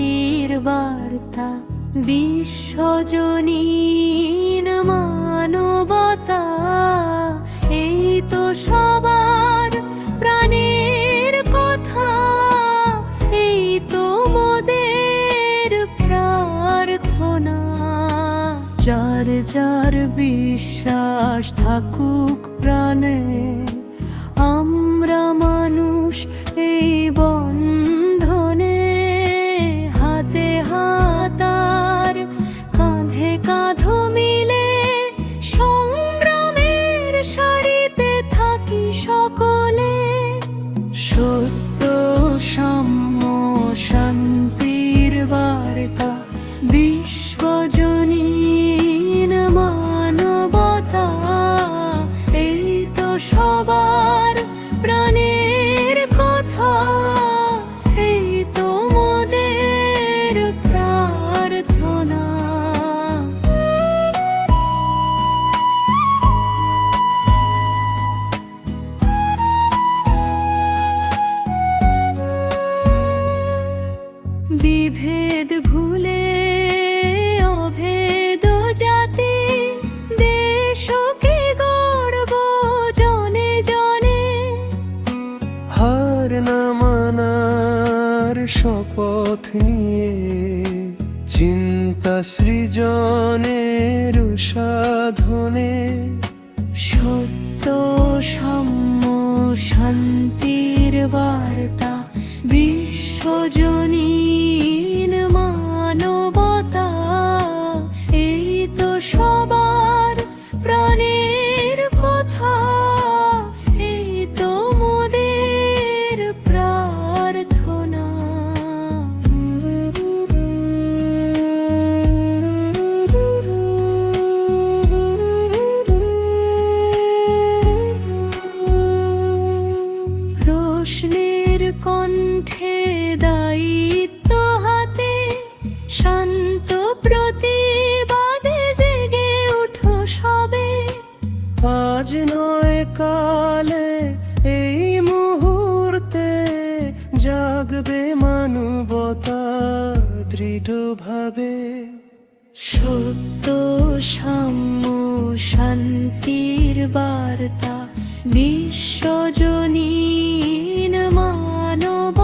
শান্তির বার্তা, বিশ্বজনীন মানবতা। এই তো সবার প্রাণের কথা, এই তো মোদের প্রার্থনা। যার যার বিশ্বাস থাকুক প্রাণে, আমরা মানুষ এই বন্ধনে। হাতে হাতার কাঁধে কাঁধ মিলে সংগ্রামের সারিতে থাকি সকলে। সত্য সাম্য শান্তির বার্তা, বিশ্বজনীন মানবতা। এই তো সবার প্রাণের কথা, এই তো মোদের প্রার্থনা। বিভেদ ভুলে অভেদ জাতি, দেশকে গড়ব জনে জনে। হার না মানার শপথ নিয়ে, চিন্তা সৃজনের সাধনে। সত্য সাম্য শান্তির বার্তা, বিশ্বজনীন মানবতা। এই তো সবার প্রাণের কথা, এই তো মোদের প্রার্থনা। প্রশ্নের কণ্ঠে দায়িত্ব হাতে, শান্ত প্রতিবাদে জেগে উঠো সবে। আজ নয় কালে এই মুহূর্তে, জাগবে মানবতা দৃঢ়ভাবে। সত্য সাম্য শান্তির বার্তা, বিশ্বজনীন মানবতা।